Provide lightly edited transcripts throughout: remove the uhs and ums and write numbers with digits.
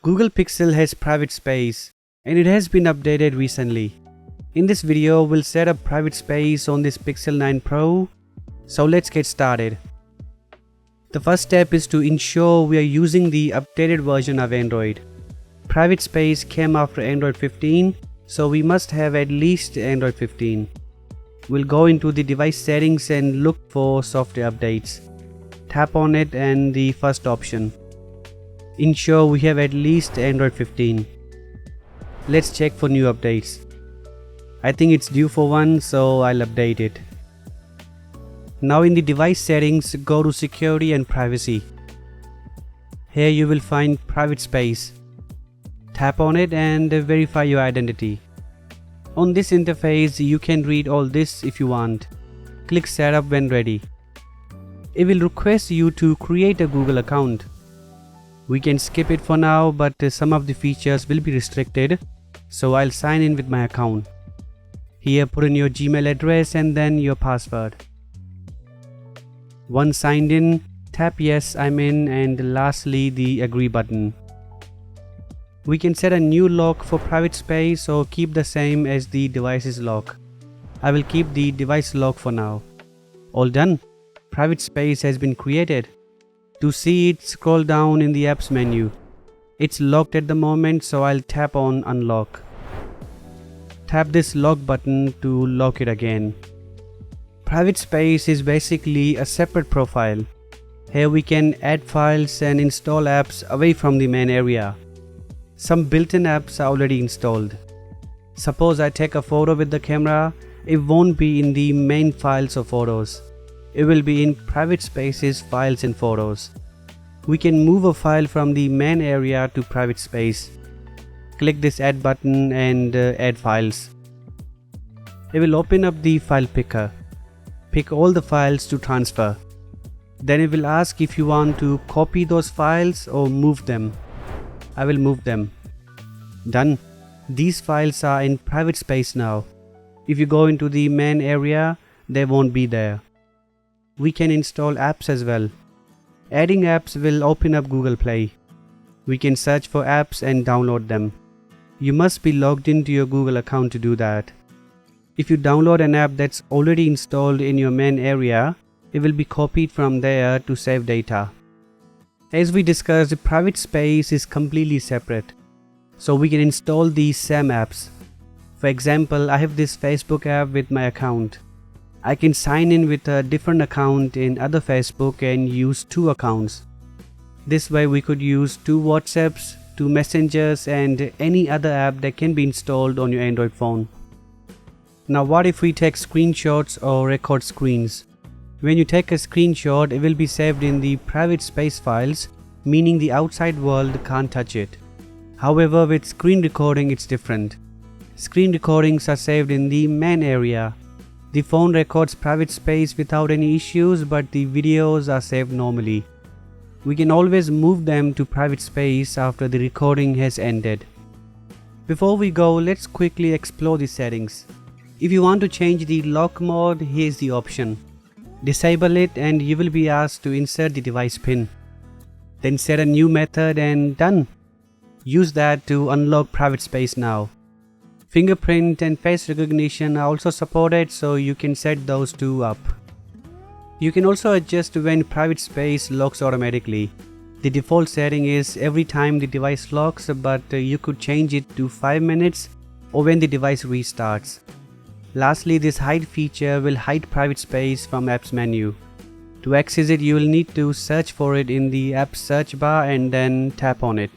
Google Pixel has private space and it has been updated recently. In this video, we'll set up private space on this Pixel 9 Pro. So let's get started. The first step is to ensure we are using the updated version of Android. Private space came after Android 15, so we must have at least Android 15. We'll go into the device settings and look for software updates. Tap on it and the first option. Ensure we have at least Android 15. Let's check for new updates. I think it's due for one, so I'll update it. Now in the device settings, go to security and privacy. Here you will find private space. Tap on it and verify your identity. On this interface, you can read all this if you want. Click setup when ready. It will request you to create a Google account. We can skip it for now, but some of the features will be restricted, so I'll sign in with my account. Here put in your Gmail address and then your password. Once signed in, tap yes, I'm in, and lastly the agree button. We can set a new lock for private space or keep the same as the device's lock. I will keep the device lock for now. All done. Private space has been created. To see it, scroll down in the apps menu. It's locked at the moment, so I'll tap on unlock. Tap this lock button to lock it again. Private space is basically a separate profile. Here we can add files and install apps away from the main area. Some built-in apps are already installed. Suppose I take a photo with the camera, it won't be in the main files or photos. It will be in private spaces, files and photos. We can move a file from the main area to private space. Click this add button and add files. It will open up the file picker. Pick all the files to transfer. Then it will ask if you want to copy those files or move them. I will move them. Done. These files are in private space now. If you go into the main area, they won't be there. We can install apps as well. Adding apps will open up Google Play. We can search for apps and download them. You must be logged into your Google account to do that. If you download an app that's already installed in your main area, it will be copied from there to save data. As we discussed, private space is completely separate. So we can install these same apps. For example, I have this Facebook app with my account. I can sign in with a different account in other Facebook and use two accounts. This way we could use two WhatsApps, two messengers and any other app that can be installed on your Android phone. Now what if we take screenshots or record screens? When you take a screenshot, it will be saved in the private space files, meaning the outside world can't touch it. However, with screen recording it's different. Screen recordings are saved in the main area. The phone records private space without any issues, but the videos are saved normally. We can always move them to private space after the recording has ended. Before we go, let's quickly explore the settings. If you want to change the lock mode, here's the option. Disable it and you will be asked to insert the device pin. Then set a new method and done. Use that to unlock private space now. Fingerprint and face recognition are also supported, so you can set those two up. You can also adjust when private space locks automatically. The default setting is every time the device locks, but you could change it to 5 minutes or when the device restarts. Lastly, this hide feature will hide private space from apps menu. To access it, you will need to search for it in the app search bar and then tap on it.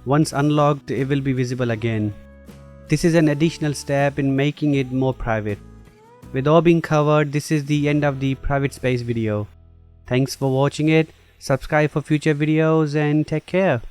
Once unlocked, it will be visible again. This is an additional step in making it more private. With all being covered, this is the end of the private space video. Thanks for watching it. Subscribe for future videos and take care.